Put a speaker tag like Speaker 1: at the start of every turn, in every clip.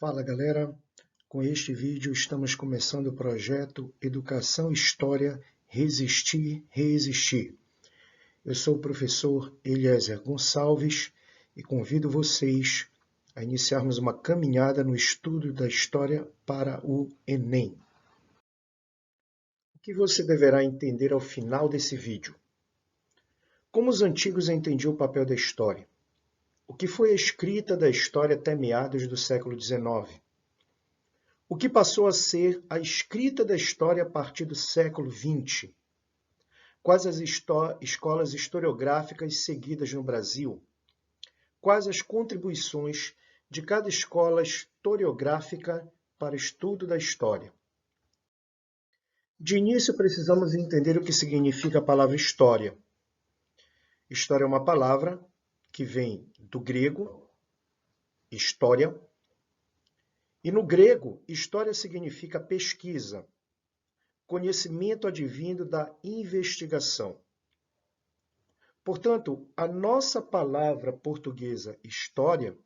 Speaker 1: Fala galera, com este vídeo estamos começando o projeto Educação e História Resistir, Reexistir. Eu sou o professor Eliezer Gonçalves e convido vocês a iniciarmos uma caminhada no estudo da história para o Enem. O que você deverá entender ao final desse vídeo? Como os antigos entendiam o papel da história? O que foi a escrita da história até meados do século XIX? O que passou a ser a escrita da história a partir do século XX? Quais as escolas historiográficas seguidas no Brasil? Quais as contribuições de cada escola historiográfica para o estudo da história? De início, precisamos entender o que significa a palavra história. História é uma palavra que vem do grego, história, e no grego, história significa pesquisa, conhecimento advindo da investigação. Portanto, a nossa palavra portuguesa história,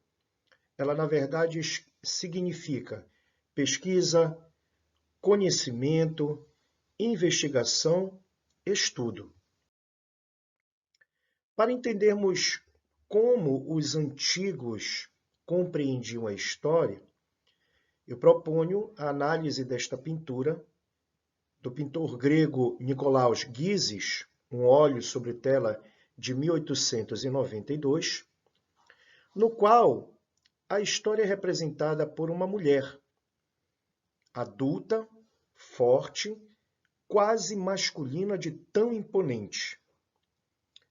Speaker 1: ela na verdade significa pesquisa, conhecimento, investigação, estudo. Para entendermos como os antigos compreendiam a história, eu proponho a análise desta pintura do pintor grego Nicolaus Gysis, um óleo sobre tela de 1892, no qual a história é representada por uma mulher adulta, forte, quase masculina de tão imponente.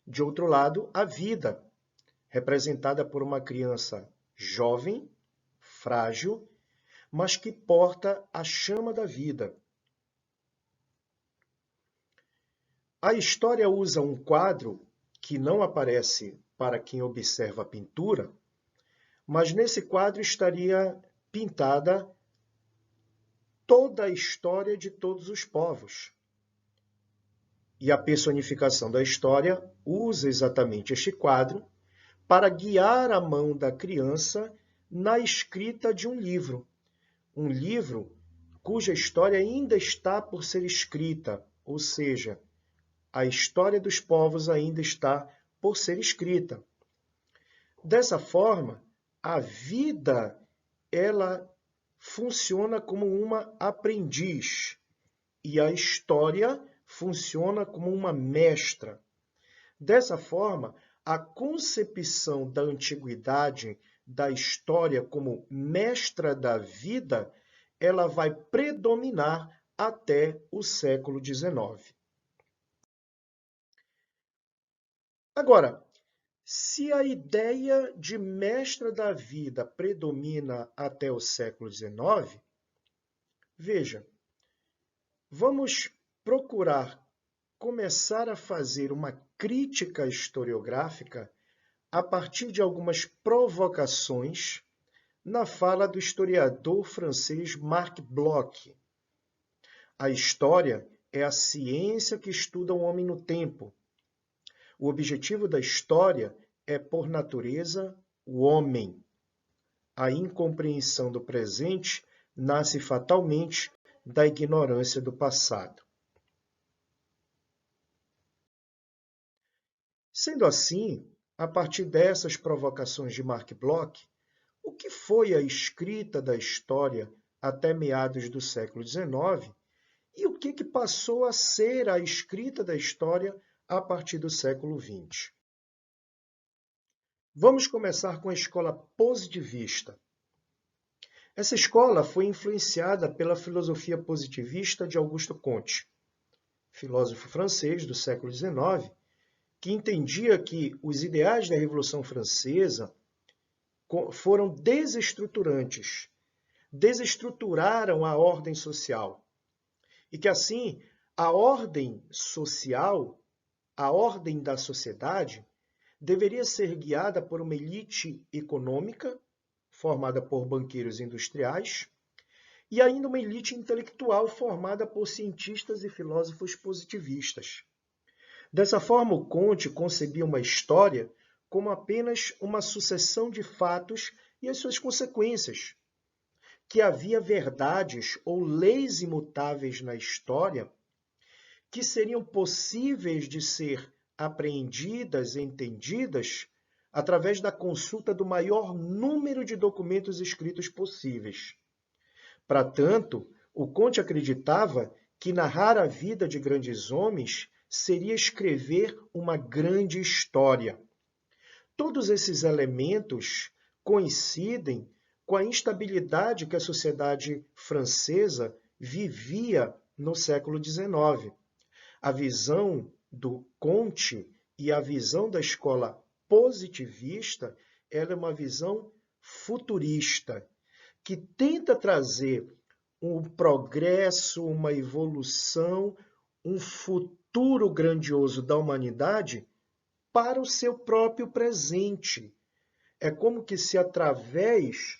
Speaker 1: De outro lado, a vida, representada por uma criança jovem, frágil, mas que porta a chama da vida. A história usa um quadro que não aparece para quem observa a pintura, mas nesse quadro estaria pintada toda a história de todos os povos. E a personificação da história usa exatamente este quadro para guiar a mão da criança na escrita de um livro cuja história ainda está por ser escrita, ou seja, a história dos povos ainda está por ser escrita. Dessa forma, a vida, ela funciona como uma aprendiz e a história funciona como uma mestra. Dessa forma, a concepção da antiguidade da história como mestra da vida, ela vai predominar até o século XIX. Agora, se a ideia de mestra da vida predomina até o século XIX, veja, vamos procurar começar a fazer uma crítica historiográfica a partir de algumas provocações na fala do historiador francês Marc Bloch. A história é a ciência que estuda o homem no tempo. O objetivo da história é, por natureza, o homem. A incompreensão do presente nasce fatalmente da ignorância do passado. Sendo assim, a partir dessas provocações de Marc Bloch, o que foi a escrita da história até meados do século XIX e o que passou a ser a escrita da história a partir do século XX? Vamos começar com a escola positivista. Essa escola foi influenciada pela filosofia positivista de Auguste Comte, filósofo francês do século XIX, que entendia que os ideais da Revolução Francesa foram desestruturantes, desestruturaram a ordem social. E que, assim, a ordem social, a ordem da sociedade, deveria ser guiada por uma elite econômica, formada por banqueiros industriais, e ainda uma elite intelectual formada por cientistas e filósofos positivistas. Dessa forma, o Comte concebia uma história como apenas uma sucessão de fatos e as suas consequências. que havia verdades ou leis imutáveis na história que seriam possíveis de ser apreendidas e entendidas através da consulta do maior número de documentos escritos possíveis. Para tanto, o Conte acreditava que narrar a vida de grandes homens seria escrever uma grande história. Todos esses elementos coincidem com a instabilidade que a sociedade francesa vivia no século XIX. A visão do Comte e a visão da escola positivista, ela é uma visão futurista, que tenta trazer um progresso, uma evolução, um futuro grandioso da humanidade para o seu próprio presente. É como que se através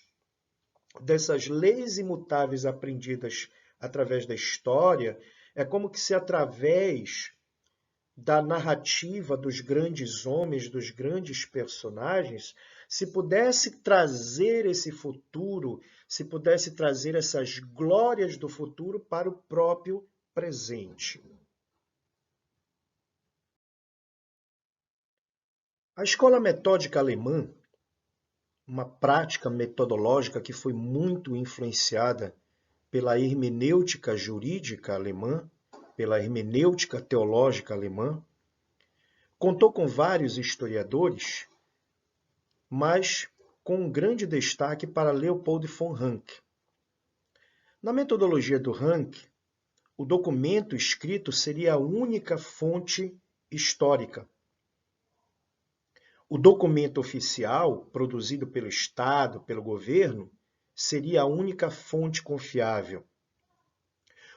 Speaker 1: dessas leis imutáveis aprendidas através da história, é como que se através da narrativa dos grandes homens, dos grandes personagens, se pudesse trazer esse futuro, se pudesse trazer essas glórias do futuro para o próprio presente. A escola metódica alemã, uma prática metodológica que foi muito influenciada pela hermenêutica jurídica alemã, pela hermenêutica teológica alemã, contou com vários historiadores, mas com um grande destaque para Leopold von Ranke. Na metodologia do Ranke, o documento escrito seria a única fonte histórica. O documento oficial, produzido pelo Estado, pelo governo, seria a única fonte confiável.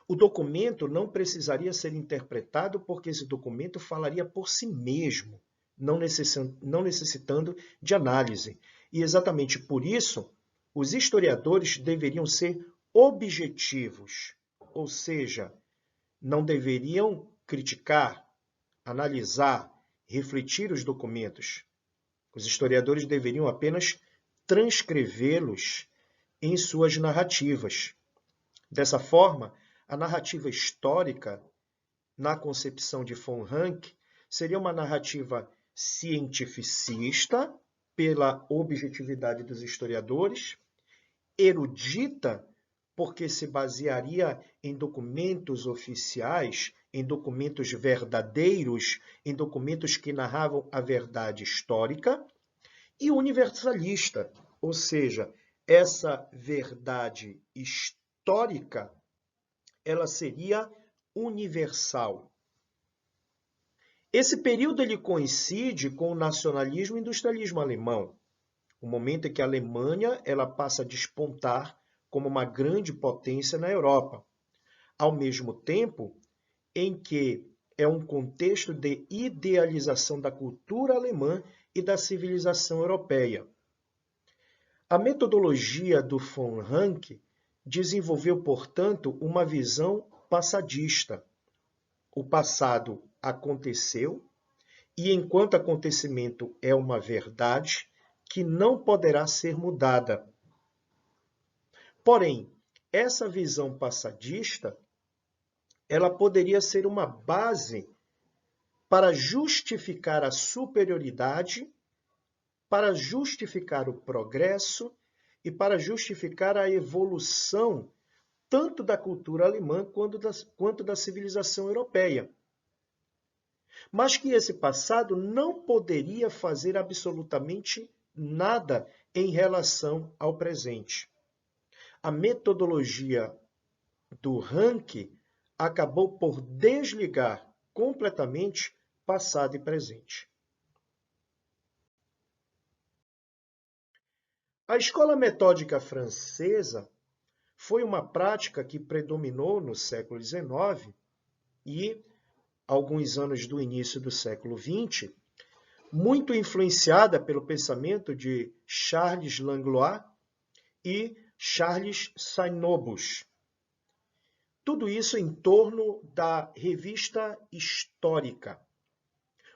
Speaker 1: O documento não precisaria ser interpretado porque esse documento falaria por si mesmo, não necessitando de análise. E exatamente por isso, os historiadores deveriam ser objetivos, ou seja, não deveriam criticar, analisar, refletir os documentos. Os historiadores deveriam apenas transcrevê-los em suas narrativas. Dessa forma, a narrativa histórica, na concepção de von Ranke, seria uma narrativa cientificista, pela objetividade dos historiadores, erudita, porque se basearia em documentos oficiais, em documentos verdadeiros, em documentos que narravam a verdade histórica, e universalista, ou seja, essa verdade histórica, ela seria universal. Esse período ele coincide com o nacionalismo e industrialismo alemão, o momento em que a Alemanha ela passa a despontar como uma grande potência na Europa, ao mesmo tempo em que é um contexto de idealização da cultura alemã e da civilização europeia. A metodologia do von Ranke desenvolveu, portanto, uma visão passadista. O passado aconteceu e, enquanto acontecimento é uma verdade que não poderá ser mudada. Porém, essa visão passadista, ela poderia ser uma base para justificar a superioridade, para justificar o progresso e para justificar a evolução tanto da cultura alemã quanto da civilização europeia. Mas que esse passado não poderia fazer absolutamente nada em relação ao presente. A metodologia do Ranke acabou por desligar completamente passado e presente. A escola metódica francesa foi uma prática que predominou no século XIX e alguns anos do início do século XX, muito influenciada pelo pensamento de Charles Langlois e Charles Sainobus. Tudo isso em torno da Revista Histórica,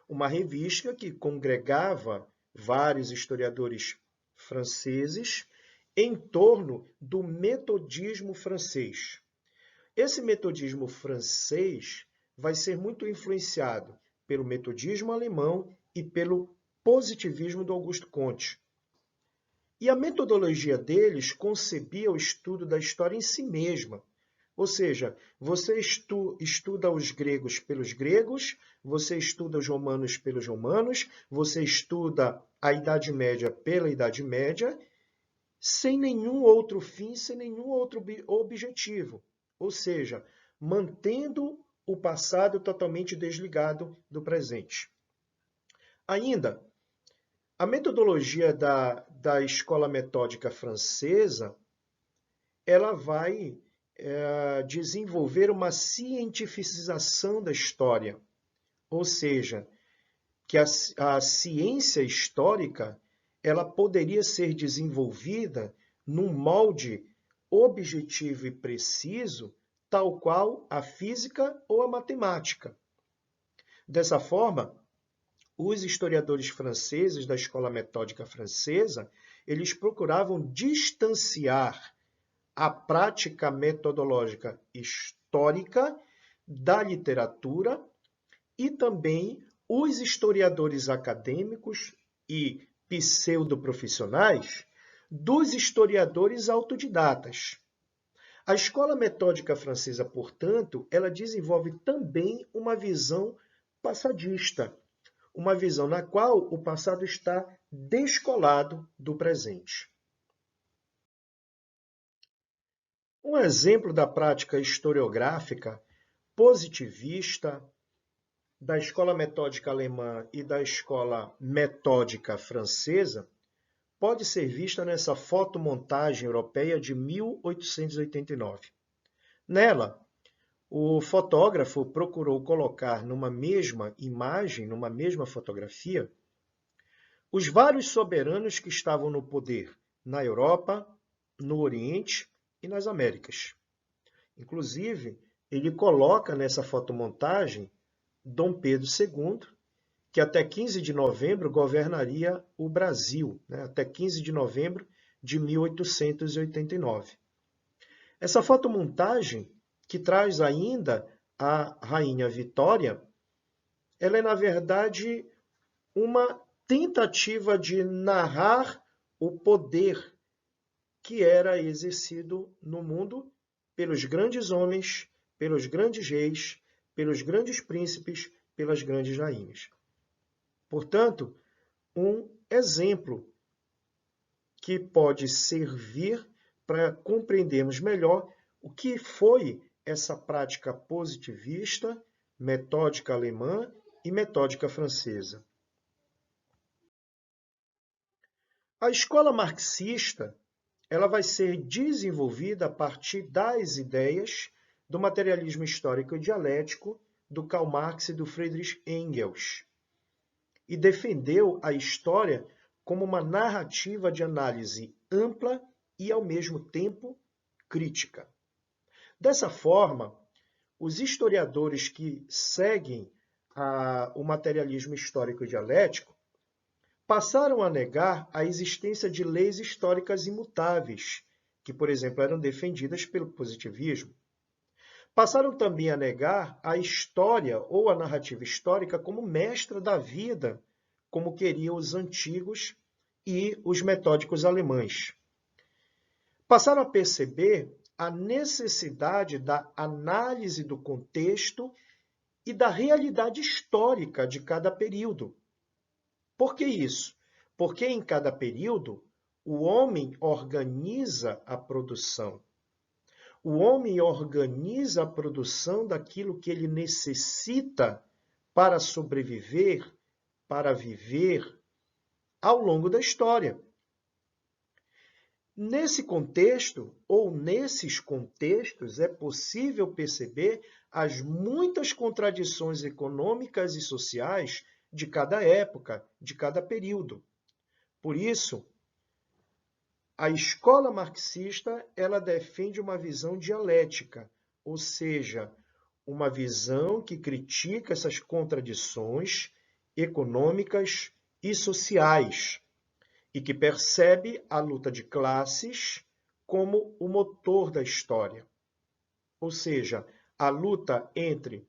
Speaker 1: uma revista que congregava vários historiadores franceses em torno do metodismo francês. Esse metodismo francês vai ser muito influenciado pelo metodismo alemão e pelo positivismo do Auguste Comte. E a metodologia deles concebia o estudo da história em si mesma. Ou seja, você estuda os gregos pelos gregos, você estuda os romanos pelos romanos, você estuda a Idade Média pela Idade Média, sem nenhum outro fim, sem nenhum outro objetivo. Ou seja, mantendo o passado totalmente desligado do presente. Ainda, a metodologia da escola metódica francesa, ela vai desenvolver uma cientificização da história, ou seja, que a ciência histórica ela poderia ser desenvolvida num molde objetivo e preciso, tal qual a física ou a matemática. Dessa forma, os historiadores franceses da escola metódica francesa, eles procuravam distanciar a prática metodológica histórica da literatura e também os historiadores acadêmicos e pseudoprofissionais dos historiadores autodidatas. A escola metódica francesa, portanto, ela desenvolve também uma visão passadista, uma visão na qual o passado está descolado do presente. Um exemplo da prática historiográfica positivista da escola metódica alemã e da escola metódica francesa pode ser vista nessa fotomontagem europeia de 1889. Nela, o fotógrafo procurou colocar numa mesma imagem, numa mesma fotografia, os vários soberanos que estavam no poder na Europa, no Oriente e nas Américas. Inclusive, ele coloca nessa fotomontagem Dom Pedro II, que até 15 de novembro governaria o Brasil, até 15 de novembro de 1889. Essa fotomontagem, que traz ainda a Rainha Vitória, ela é, na verdade, uma tentativa de narrar o poder que era exercido no mundo pelos grandes homens, pelos grandes reis, pelos grandes príncipes, pelas grandes rainhas. Portanto, um exemplo que pode servir para compreendermos melhor o que foi essa prática positivista, metódica alemã e metódica francesa. A escola marxista ela vai ser desenvolvida a partir das ideias do materialismo histórico e dialético do Karl Marx e do Friedrich Engels, e defendeu a história como uma narrativa de análise ampla e, ao mesmo tempo, crítica. Dessa forma, os historiadores que seguem o materialismo histórico e dialético passaram a negar a existência de leis históricas imutáveis, que, por exemplo, eram defendidas pelo positivismo. Passaram também a negar a história ou a narrativa histórica como mestra da vida, como queriam os antigos e os metódicos alemães. Passaram a perceber a necessidade da análise do contexto e da realidade histórica de cada período. Por que isso? Porque em cada período o homem organiza a produção. O homem organiza a produção daquilo que ele necessita para sobreviver, para viver ao longo da história. Nesse contexto, ou nesses contextos, é possível perceber as muitas contradições econômicas e sociais de cada época, de cada período. Por isso, a escola marxista ela defende uma visão dialética, ou seja, uma visão que critica essas contradições econômicas e sociais e que percebe a luta de classes como o motor da história, ou seja, a luta entre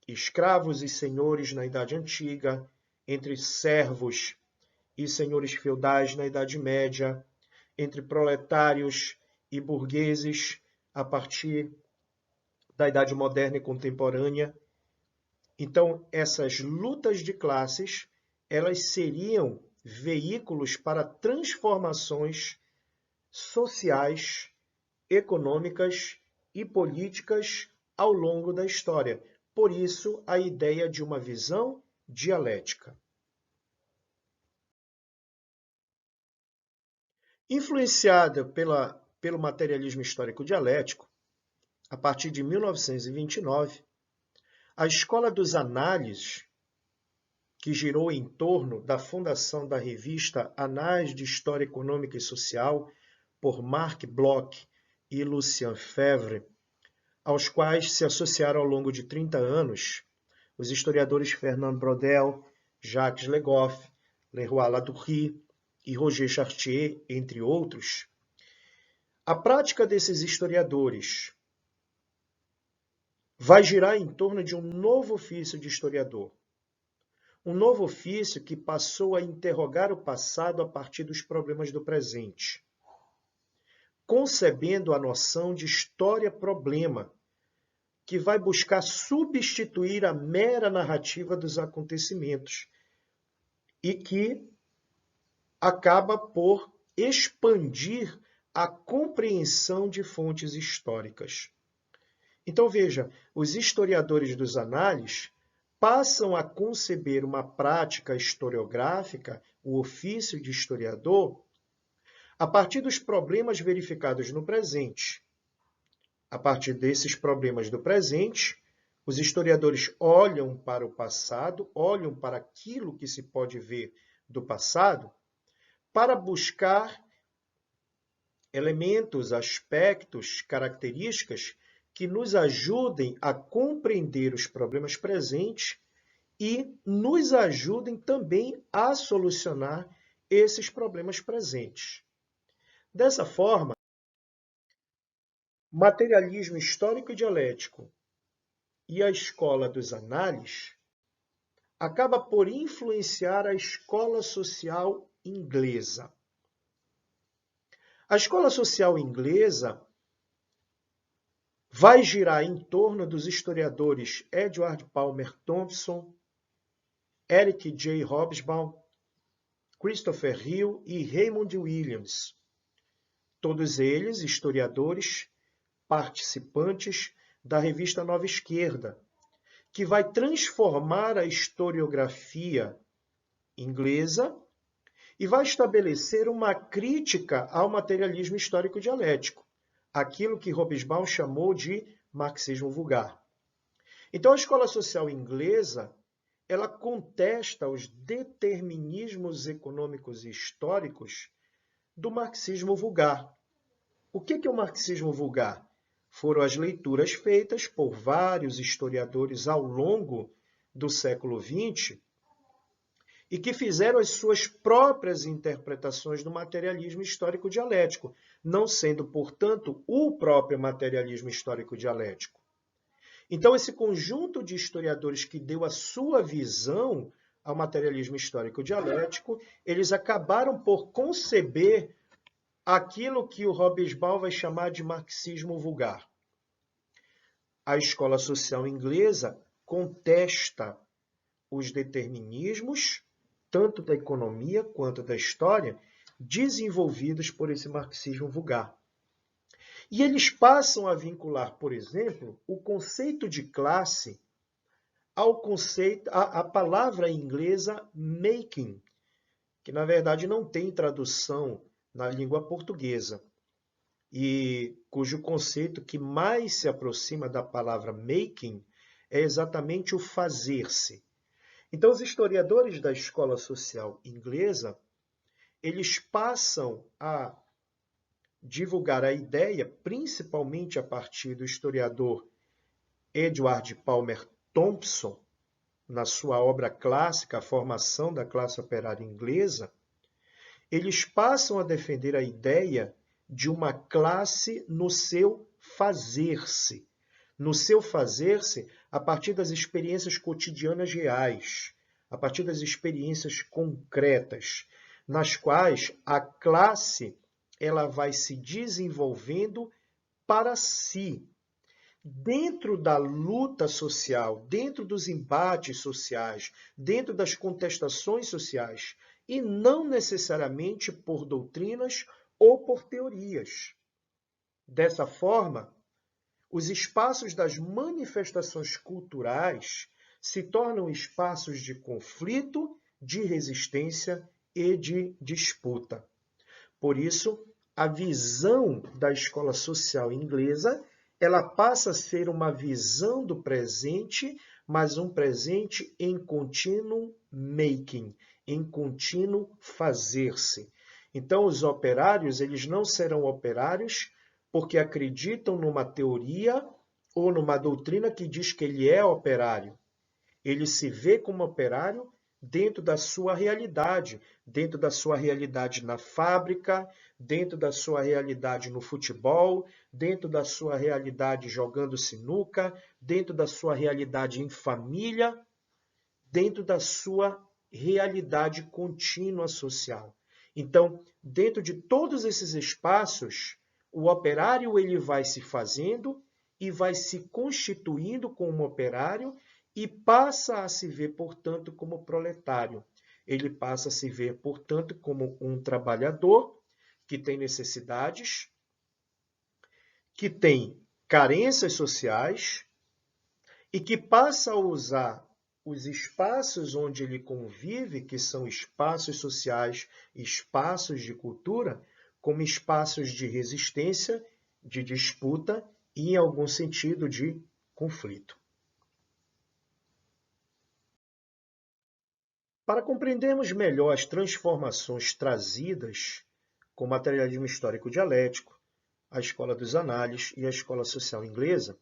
Speaker 1: escravos e senhores na Idade Antiga, entre servos e senhores feudais na Idade Média, entre proletários e burgueses a partir da Idade Moderna e Contemporânea. Então, essas lutas de classes, elas seriam veículos para transformações sociais, econômicas e políticas ao longo da história. Por isso, a ideia de uma visão dialética. Influenciada pelo materialismo histórico dialético, a partir de 1929, a Escola dos Análises, que girou em torno da fundação da revista Anais de História Econômica e Social, por Marc Bloch e Lucien Febvre, aos quais se associaram ao longo de 30 anos os historiadores Fernand Braudel, Jacques Le Goff, Leroy Ladurie e Roger Chartier, entre outros. A prática desses historiadores vai girar em torno de um novo ofício de historiador. Um novo ofício que passou a interrogar o passado a partir dos problemas do presente, concebendo a noção de história-problema, que vai buscar substituir a mera narrativa dos acontecimentos e que acaba por expandir a compreensão de fontes históricas. Então, veja, os historiadores dos análises passam a conceber uma prática historiográfica, o ofício de historiador, a partir dos problemas verificados no presente. A partir desses problemas do presente, os historiadores olham para o passado, olham para aquilo que se pode ver do passado, para buscar elementos, aspectos, características que nos ajudem a compreender os problemas presentes e nos ajudem também a solucionar esses problemas presentes. Dessa forma, materialismo histórico e dialético e a escola dos análises acaba por influenciar a escola social inglesa. A escola social inglesa vai girar em torno dos historiadores Edward Palmer Thompson, Eric J. Hobsbawm, Christopher Hill e Raymond Williams. Todos eles historiadores participantes da revista Nova Esquerda, que vai transformar a historiografia inglesa e vai estabelecer uma crítica ao materialismo histórico dialético, aquilo que Hobsbawm chamou de marxismo vulgar. Então, a escola social inglesa, ela contesta os determinismos econômicos e históricos do marxismo vulgar. O que é o marxismo vulgar? Foram as leituras feitas por vários historiadores ao longo do século XX e que fizeram as suas próprias interpretações do materialismo histórico dialético, não sendo, portanto, o próprio materialismo histórico dialético. Então, esse conjunto de historiadores que deu a sua visão ao materialismo histórico dialético, eles acabaram por conceber aquilo que o Hobsbawm vai chamar de marxismo vulgar. A escola social inglesa contesta os determinismos, tanto da economia quanto da história, desenvolvidos por esse marxismo vulgar. E eles passam a vincular, por exemplo, o conceito de classe ao conceito, a palavra inglesa making, que na verdade não tem tradução na língua portuguesa, e cujo conceito que mais se aproxima da palavra making é exatamente o fazer-se. Então, os historiadores da escola social inglesa, eles passam a divulgar a ideia, principalmente a partir do historiador Edward Palmer Thompson, na sua obra clássica, A Formação da Classe Operária Inglesa, eles passam a defender a ideia de uma classe no seu fazer-se. No seu fazer-se a partir das experiências cotidianas reais, a partir das experiências concretas, nas quais a classe ela vai se desenvolvendo para si, dentro da luta social, dentro dos embates sociais, dentro das contestações sociais, e não necessariamente por doutrinas ou por teorias. Dessa forma, os espaços das manifestações culturais se tornam espaços de conflito, de resistência e de disputa. Por isso, a visão da escola social inglesa, ela passa a ser uma visão do presente, mas um presente em contínuo making, em contínuo fazer-se. Então, os operários, eles não serão operários porque acreditam numa teoria ou numa doutrina que diz que ele é operário. Ele se vê como operário dentro da sua realidade na fábrica, dentro da sua realidade no futebol, dentro da sua realidade jogando sinuca, dentro da sua realidade em família, dentro da sua realidade contínua social. Então, dentro de todos esses espaços, o operário ele vai se fazendo e vai se constituindo como operário e passa a se ver, portanto, como proletário. Ele passa a se ver, portanto, como um trabalhador que tem necessidades, que tem carências sociais e que passa a usar os espaços onde ele convive, que são espaços sociais, espaços de cultura, como espaços de resistência, de disputa e, em algum sentido, de conflito. Para compreendermos melhor as transformações trazidas com o materialismo histórico dialético, a escola dos análises e a escola social inglesa,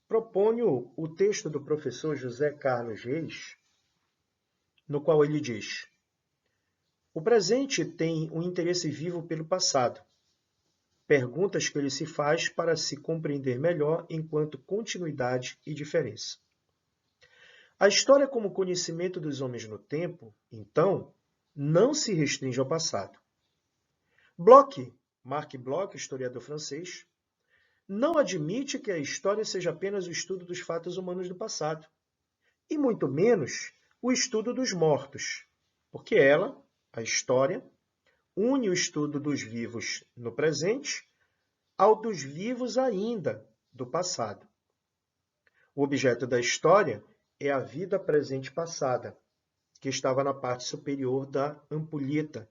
Speaker 1: proponho o texto do professor José Carlos Reis, no qual ele diz: o presente tem um interesse vivo pelo passado. Perguntas que ele se faz para se compreender melhor enquanto continuidade e diferença. A história como conhecimento dos homens no tempo, então, não se restringe ao passado. Marc Bloch, historiador francês, não admite que a história seja apenas o estudo dos fatos humanos do passado, e muito menos o estudo dos mortos, porque ela, a história, une o estudo dos vivos no presente ao dos vivos ainda do passado. O objeto da história é a vida presente passada, que estava na parte superior da ampulheta,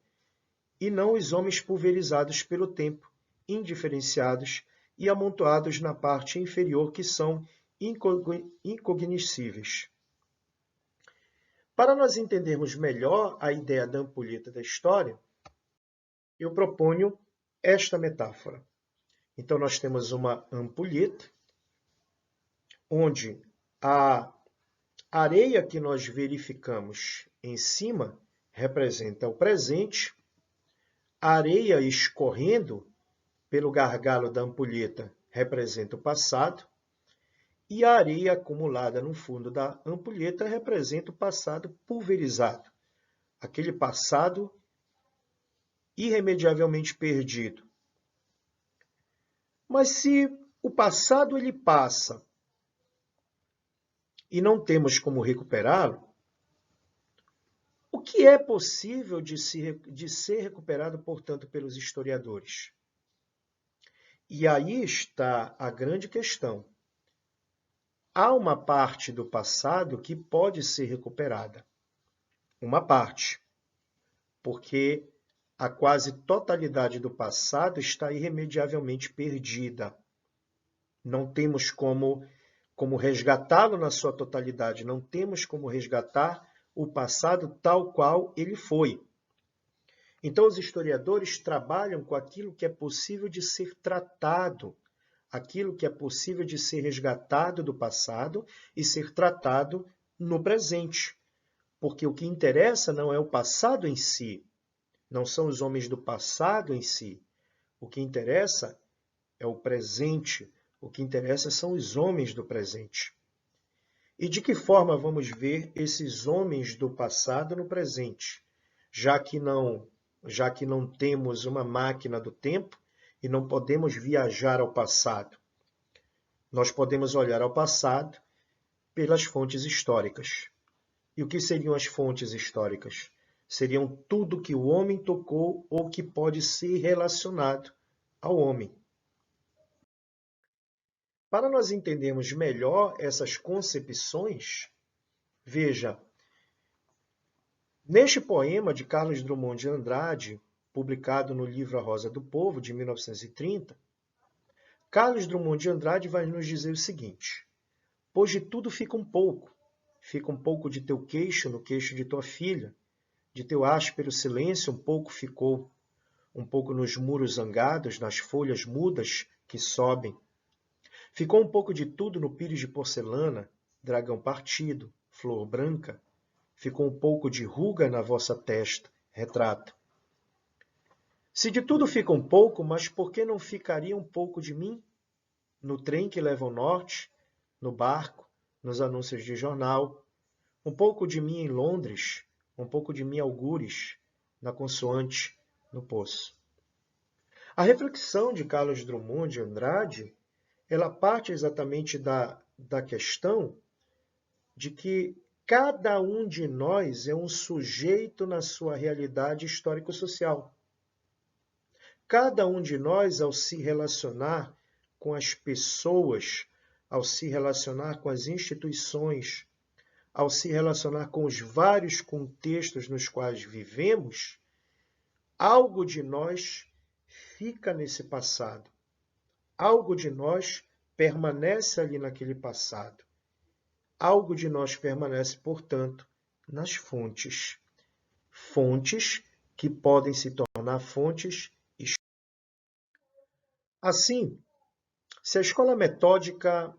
Speaker 1: e não os homens pulverizados pelo tempo, indiferenciados e amontoados na parte inferior, que são incognoscíveis. Para nós entendermos melhor a ideia da ampulheta da história, eu proponho esta metáfora. Então, nós temos uma ampulheta, onde a areia que nós verificamos em cima representa o presente, a areia escorrendo pelo gargalo da ampulheta representa o passado, e a areia acumulada no fundo da ampulheta representa o passado pulverizado, aquele passado irremediavelmente perdido. Mas se o passado ele passa e não temos como recuperá-lo, o que é possível de ser recuperado, portanto, pelos historiadores? E aí está a grande questão. Há uma parte do passado que pode ser recuperada. Uma parte. Porque a quase totalidade do passado está irremediavelmente perdida. Não temos como resgatá-lo na sua totalidade. Não temos como resgatar o passado tal qual ele foi. Então, os historiadores trabalham com aquilo que é possível de ser tratado, aquilo que é possível de ser resgatado do passado e ser tratado no presente. Porque o que interessa não é o passado em si, não são os homens do passado em si. O que interessa é o presente, o que interessa são os homens do presente. E de que forma vamos ver esses homens do passado no presente, já que não temos uma máquina do tempo e não podemos viajar ao passado? Nós podemos olhar ao passado pelas fontes históricas. E o que seriam as fontes históricas? Seriam tudo que o homem tocou ou que pode ser relacionado ao homem. Para nós entendermos melhor essas concepções, veja, neste poema de Carlos Drummond de Andrade, publicado no livro A Rosa do Povo, de 1930, Carlos Drummond de Andrade vai nos dizer o seguinte: pois de tudo fica um pouco de teu queixo no queixo de tua filha, de teu áspero silêncio um pouco ficou, um pouco nos muros zangados, nas folhas mudas que sobem. Ficou um pouco de tudo no pires de porcelana, dragão partido, flor branca. Ficou um pouco de ruga na vossa testa, retrato. Se de tudo fica um pouco, mas por que não ficaria um pouco de mim? No trem que leva ao norte, no barco, nos anúncios de jornal, um pouco de mim em Londres, um pouco de mim algures, na consoante, no poço. A reflexão de Carlos Drummond de Andrade, ela parte exatamente da questão de que cada um de nós é um sujeito na sua realidade histórico-social. Cada um de nós, ao se relacionar com as pessoas, ao se relacionar com as instituições, ao se relacionar com os vários contextos nos quais vivemos, algo de nós fica nesse passado. Algo de nós permanece ali naquele passado. Algo de nós permanece, portanto, nas fontes. Fontes que podem se tornar fontes. Assim, se a escola metódica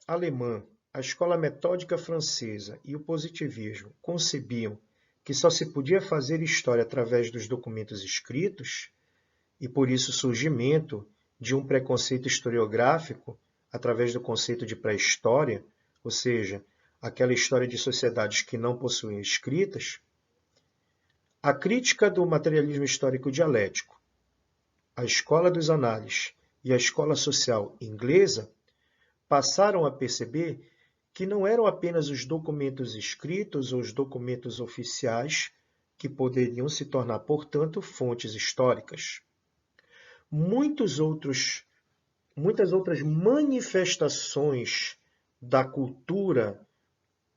Speaker 1: alemã, a escola metódica francesa e o positivismo concebiam que só se podia fazer história através dos documentos escritos, e por isso o surgimento de um preconceito historiográfico através do conceito de pré-história, ou seja, aquela história de sociedades que não possuem escritas, a crítica do materialismo histórico dialético, a escola dos análises e a escola social inglesa passaram a perceber que não eram apenas os documentos escritos ou os documentos oficiais que poderiam se tornar, portanto, fontes históricas. Muitas outras manifestações da cultura,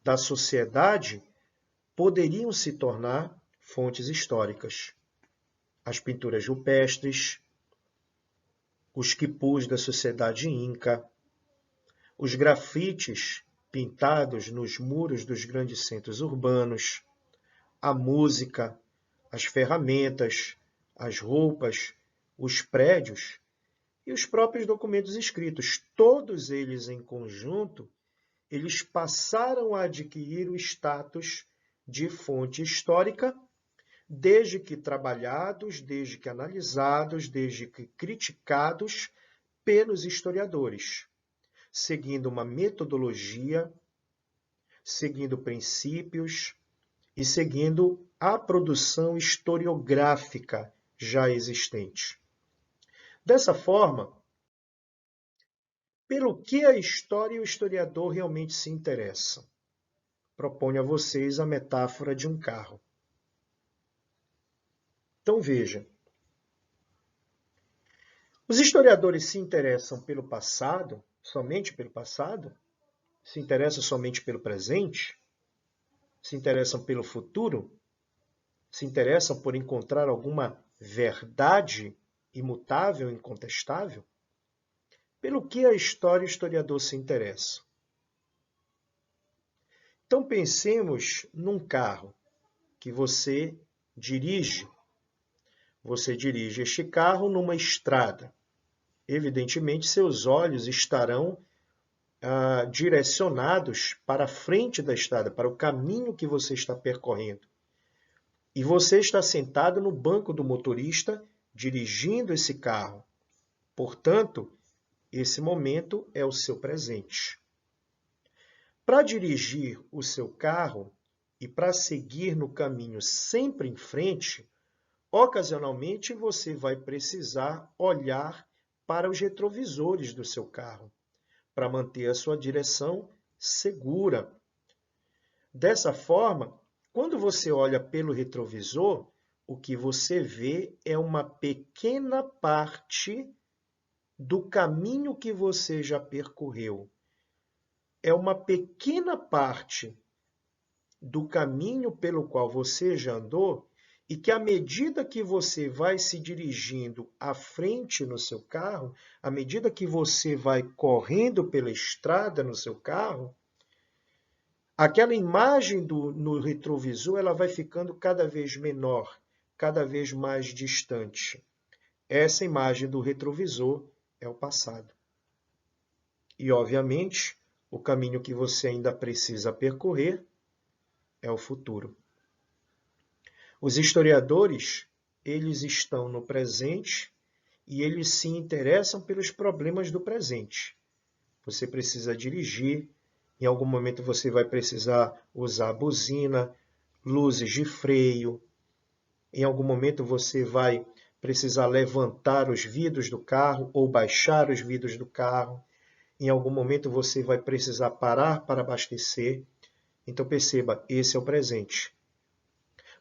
Speaker 1: da sociedade, poderiam se tornar fontes históricas. As pinturas rupestres, os quipus da sociedade inca, os grafites pintados nos muros dos grandes centros urbanos, a música, as ferramentas, as roupas, os prédios e os próprios documentos escritos. Todos eles em conjunto, eles passaram a adquirir o status de fonte histórica, desde que trabalhados, desde que analisados, desde que criticados pelos historiadores, seguindo uma metodologia, seguindo princípios e seguindo a produção historiográfica já existente. Dessa forma, pelo que a história e o historiador realmente se interessam? Proponho a vocês a metáfora de um carro. Então veja, os historiadores se interessam pelo passado, somente pelo passado? Se interessam somente pelo presente? Se interessam pelo futuro? Se interessam por encontrar alguma verdade imutável, incontestável? Pelo que a história e o historiador se interessam? Então pensemos num carro que você dirige. Você dirige este carro numa estrada. Evidentemente, seus olhos estarão direcionados para a frente da estrada, para o caminho que você está percorrendo. E você está sentado no banco do motorista, dirigindo esse carro. Portanto, esse momento é o seu presente. Para dirigir o seu carro e para seguir no caminho sempre em frente, ocasionalmente você vai precisar olhar para os retrovisores do seu carro, para manter a sua direção segura. Dessa forma, quando você olha pelo retrovisor, o que você vê é uma pequena parte do caminho que você já percorreu. É uma pequena parte do caminho pelo qual você já andou e que, à medida que você vai se dirigindo à frente no seu carro, à medida que você vai correndo pela estrada no seu carro, aquela imagem no retrovisor ela vai ficando cada vez menor, cada vez mais distante. Essa imagem do retrovisor é o passado. E, obviamente, o caminho que você ainda precisa percorrer é o futuro. Os historiadores, eles estão no presente e eles se interessam pelos problemas do presente. Você precisa dirigir, em algum momento você vai precisar usar a buzina, luzes de freio, em algum momento você vai precisar levantar os vidros do carro ou baixar os vidros do carro. Em algum momento você vai precisar parar para abastecer. Então perceba, esse é o presente.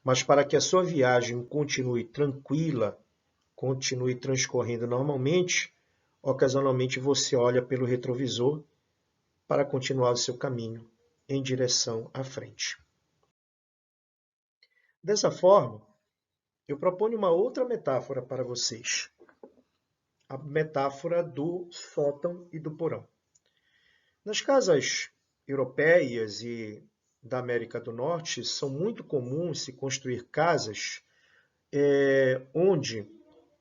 Speaker 1: Mas para que a sua viagem continue tranquila, continue transcorrendo normalmente, ocasionalmente você olha pelo retrovisor para continuar o seu caminho em direção à frente. Dessa forma, eu proponho uma outra metáfora para vocês. A metáfora do sótão e do porão. Nas casas europeias e da América do Norte, são muito comuns se construir casas onde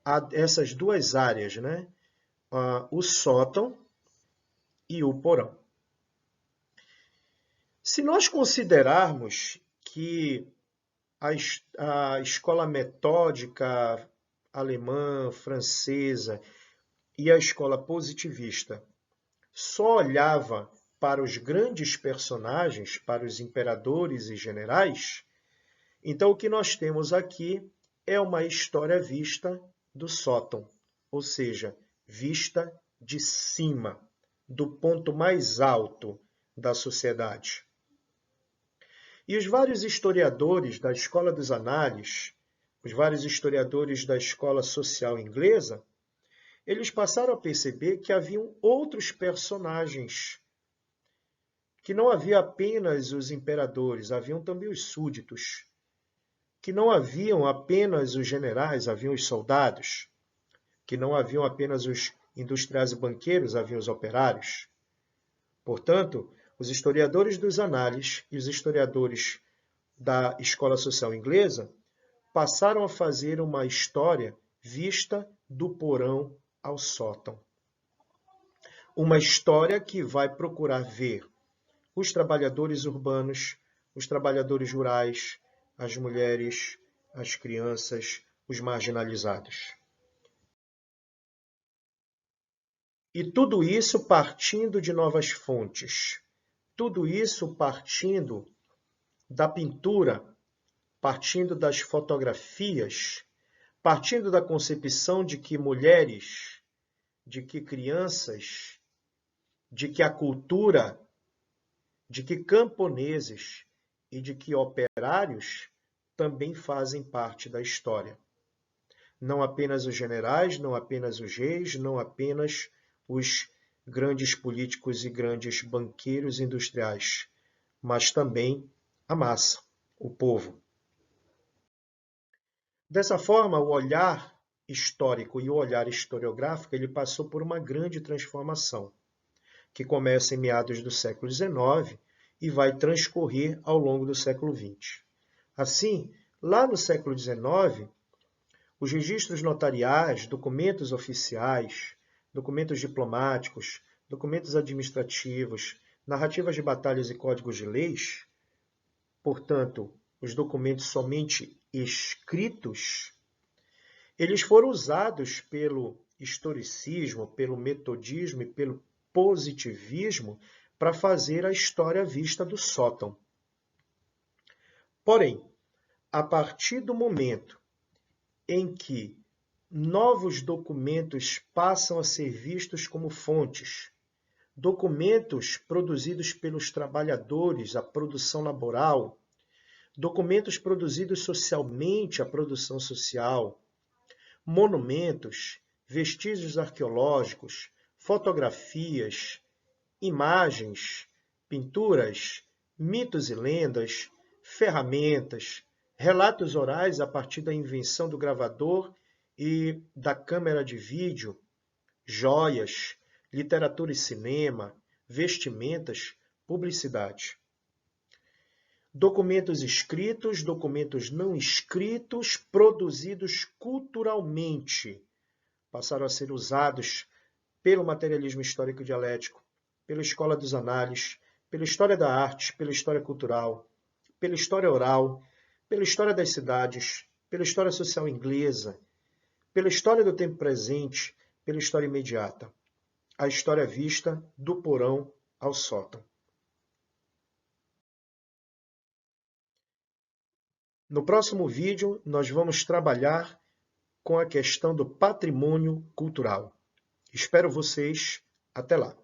Speaker 1: há essas duas áreas, né? O sótão e o porão. Se nós considerarmos que a escola metódica alemã, francesa e a escola positivista só olhava para os grandes personagens, para os imperadores e generais, então o que nós temos aqui é uma história vista do sótão, ou seja, vista de cima, do ponto mais alto da sociedade. E os vários historiadores da Escola dos Análises, os vários historiadores da escola social inglesa, eles passaram a perceber que haviam outros personagens, que não havia apenas os imperadores, haviam também os súditos, que não haviam apenas os generais, haviam os soldados, que não haviam apenas os industriais e banqueiros, haviam os operários. Portanto, os historiadores dos análises e os historiadores da escola social inglesa passaram a fazer uma história vista do porão ao sótão. Uma história que vai procurar ver os trabalhadores urbanos, os trabalhadores rurais, as mulheres, as crianças, os marginalizados. E tudo isso partindo de novas fontes. Tudo isso partindo da pintura, partindo das fotografias, partindo da concepção de que mulheres, de que crianças, de que a cultura, de que camponeses e de que operários também fazem parte da história. Não apenas os generais, não apenas os reis, não apenas os grandes políticos e grandes banqueiros industriais, mas também a massa, o povo. Dessa forma, o olhar histórico e o olhar historiográfico ele passou por uma grande transformação, que começa em meados do século XIX e vai transcorrer ao longo do século XX. Assim, lá no século XIX, os registros notariais, documentos oficiais, documentos diplomáticos, documentos administrativos, narrativas de batalhas e códigos de leis, portanto, os documentos somente escritos, eles foram usados pelo historicismo, pelo metodismo e pelo positivismo para fazer a história à vista do sótão. Porém, a partir do momento em que novos documentos passam a ser vistos como fontes, documentos produzidos pelos trabalhadores, a produção laboral, documentos produzidos socialmente, a produção social, monumentos, vestígios arqueológicos, fotografias, imagens, pinturas, mitos e lendas, ferramentas, relatos orais a partir da invenção do gravador e da câmera de vídeo, joias, literatura e cinema, vestimentas, publicidade. Documentos escritos, documentos não escritos, produzidos culturalmente, passaram a ser usados pelo materialismo histórico dialético, pela escola dos análises, pela história da arte, pela história cultural, pela história oral, pela história das cidades, pela história social inglesa, pela história do tempo presente, pela história imediata. A história vista do porão ao sótão. No próximo vídeo, nós vamos trabalhar com a questão do patrimônio cultural. Espero vocês. Até lá!